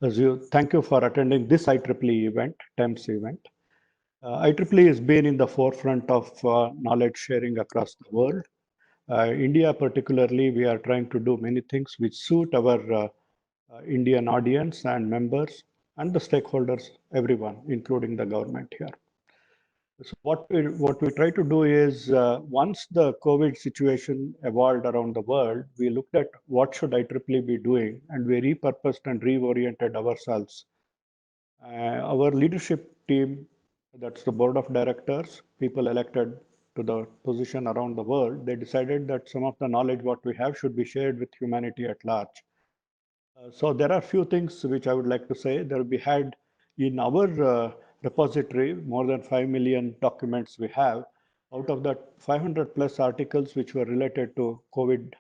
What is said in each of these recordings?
Thank you for attending this IEEE event, TEMS event. IEEE has been in the forefront of knowledge sharing across the world. India particularly, we are trying to do many things which suit our Indian audience and members and the stakeholders, everyone, including the government here. So what we try to do is once the COVID situation evolved around the world, we looked at what should IEEE be doing, and we repurposed and reoriented ourselves. Our leadership team, that's the board of directors, people elected to the position around the world, they decided that some of the knowledge what we have should be shared with humanity at large. So there are few things which I would like to say. There we had in our repository more than 5 million documents we have. Out of that, 500 plus articles which were related to COVID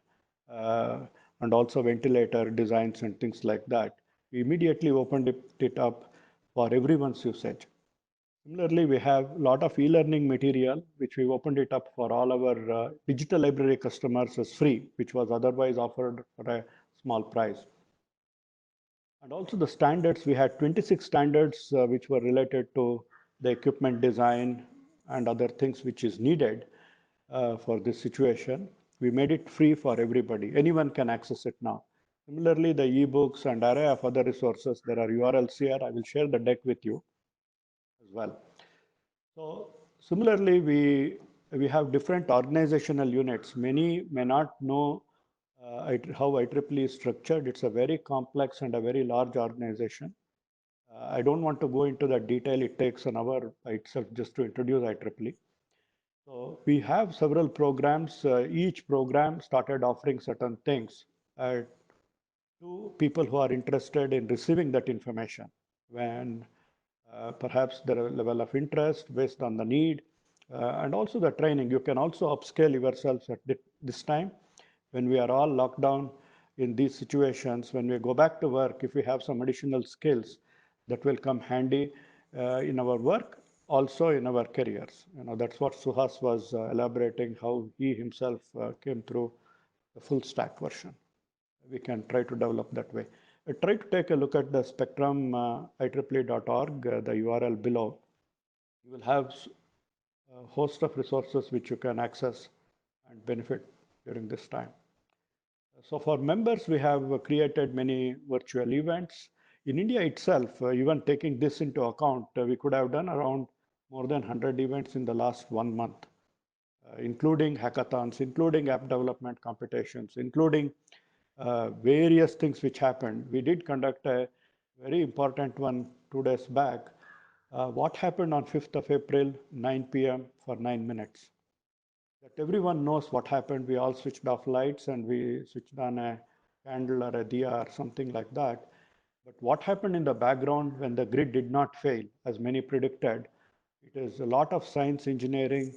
uh, and also ventilator designs and things like that. We immediately opened it up for everyone's usage. Similarly, we have a lot of e-learning material, which we opened it up for all our digital library customers as free, which was otherwise offered for a small price. And also the standards, we had 26 standards which were related to the equipment design and other things which is needed for this situation. We made it free for everybody. Anyone can access it now. Similarly, the ebooks and array of other resources, there are URLs here. I will share the deck with you as well. So similarly, we have different organizational units. Many may not know how IEEE is structured. It's a very complex and a very large organization. I don't want to go into that detail. It takes an hour by itself just to introduce IEEE. So we have several programs. Each program started offering certain things to people who are interested in receiving that information. When perhaps the level of interest based on the need, and also the training. You can also upscale yourselves at this time when we are all locked down in these situations. When we go back to work, if we have some additional skills that will come handy in our work, also in our careers. That's what Suhas was elaborating, how he himself came through the full stack version. We can try to develop that way. Try to take a look at the spectrum IEEE.org, the URL below. You will have a host of resources which you can access and benefit during this time. So for members, we have created many virtual events. In India itself, even taking this into account, we could have done around more than 100 events in the last 1 month, including hackathons, including app development competitions, including various things which happened. We did conduct a very important one 2 days back. What happened on 5th of April, 9 p.m. for 9 minutes? That everyone knows what happened. We all switched off lights and we switched on a candle or a diya or something like that. But what happened in the background when the grid did not fail, as many predicted, it is a lot of science engineering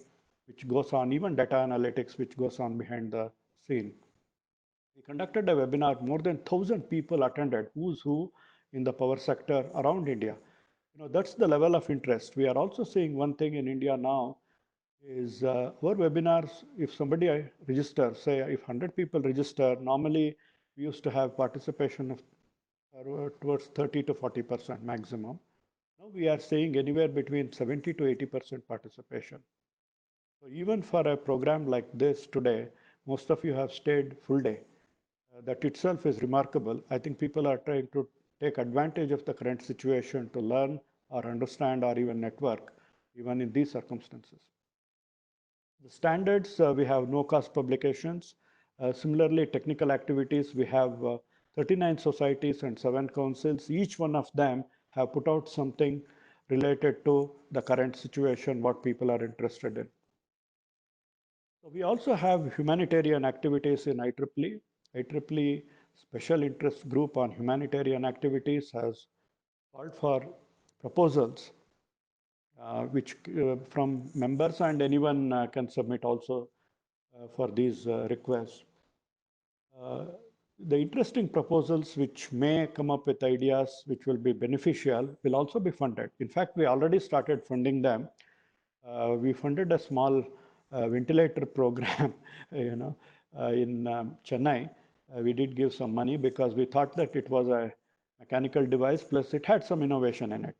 which goes on, even data analytics which goes on behind the scene. We conducted a webinar, more than 1,000 people attended, who's who in the power sector around India. That's the level of interest. We are also seeing one thing in India now is our webinars, if somebody registers, say if 100 people register, normally we used to have participation of towards 30 to 40% maximum. Now we are seeing anywhere between 70 to 80% participation. So even for a program like this today, most of you have stayed full day. That itself is remarkable. I think people are trying to take advantage of the current situation to learn or understand or even network, even in these circumstances. The standards, we have no cost publications. Similarly, technical activities, we have 39 societies and 7 councils. Each one of them have put out something related to the current situation, what people are interested in. So we also have humanitarian activities in IEEE. IEEE Special Interest Group on Humanitarian Activities has called for proposals which from members, and anyone can submit also for these requests. The interesting proposals which may come up with ideas which will be beneficial will also be funded. In fact, we already started funding them. We funded a small ventilator program, in Chennai. We did give some money because we thought that it was a mechanical device, plus it had some innovation in it.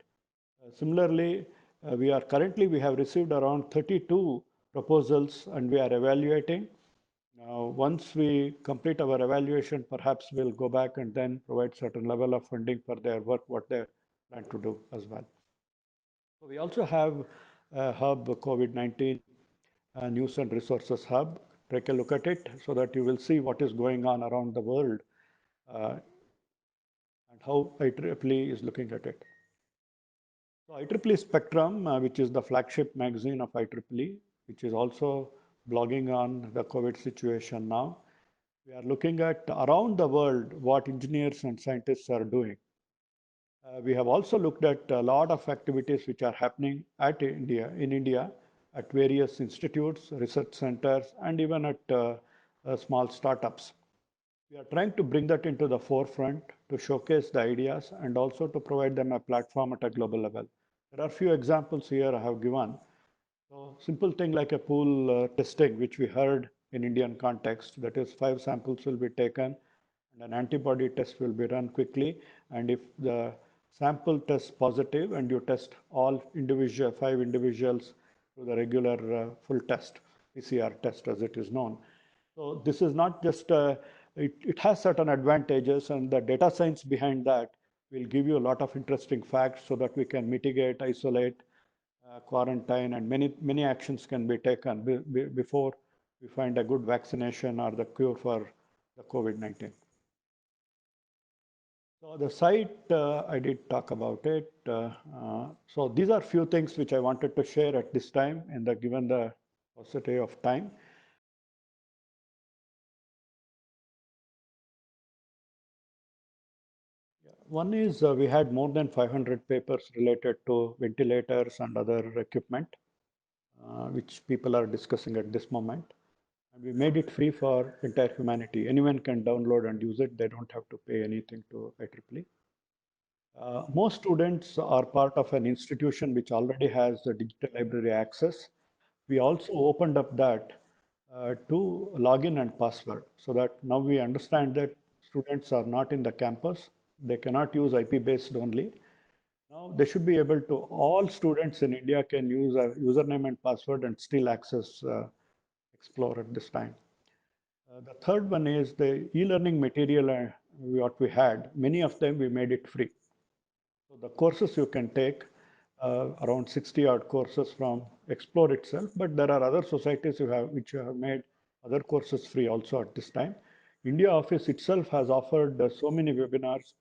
Similarly, we have received around 32 proposals and we are evaluating. Once we complete our evaluation, perhaps we'll go back and then provide certain level of funding for their work, what they plan to do as well. So we also have a hub, COVID-19 News and Resources Hub. Take a look at it so that you will see what is going on around the world uh, and how IEEE is looking at it. So IEEE Spectrum, which is the flagship magazine of IEEE, which is also blogging on the COVID situation now. We are looking at around the world what engineers and scientists are doing. We have also looked at a lot of activities which are happening in India, at various institutes, research centers, and even at small startups. We are trying to bring that into the forefront to showcase the ideas and also to provide them a platform at a global level. There are a few examples here I have given. So simple thing like a pool testing, which we heard in Indian context, that is 5 samples will be taken and an antibody test will be run quickly. And if the sample tests positive and you test all 5 individuals through the regular full test, PCR test as it is known. So this is not just, it has certain advantages and the data science behind that will give you a lot of interesting facts so that we can mitigate, isolate, quarantine, and many actions can be taken before we find a good vaccination or the cure for the COVID-19. So the site, I did talk about it. So these are few things which I wanted to share at this time in the given the paucity of time. One is we had more than 500 papers related to ventilators and other equipment, which people are discussing at this moment. And we made it free for entire humanity. Anyone can download and use it. They don't have to pay anything to IEEE. Most students are part of an institution which already has the digital library access. We also opened up that to login and password so that now we understand that students are not in the campus. They cannot use IP based only. Now they should be able to, all students in India can use a username and password and still access Explore at this time. The third one is the e-learning material what we had. Many of them we made it free. So the courses you can take, around 60 odd courses from Explore itself, but there are other societies which have made other courses free also at this time. India Office itself has offered so many webinars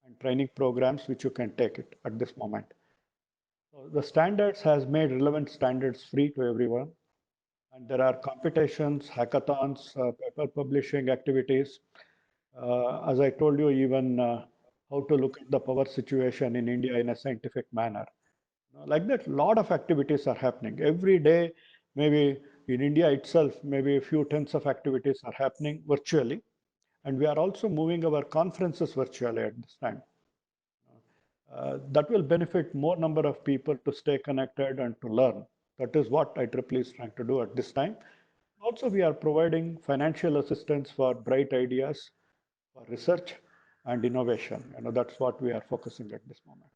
and training programs which you can take it at this moment. So the standards has made relevant standards free to everyone. And there are competitions, hackathons, paper publishing activities. As I told you, even how to look at the power situation in India in a scientific manner. Like that, a lot of activities are happening. Every day, maybe in India itself, maybe a few tens of activities are happening virtually. And we are also moving our conferences virtually at this time. That will benefit more number of people to stay connected and to learn. That is what IEEE is trying to do at this time. Also, we are providing financial assistance for bright ideas, for research and innovation. That's what we are focusing at this moment.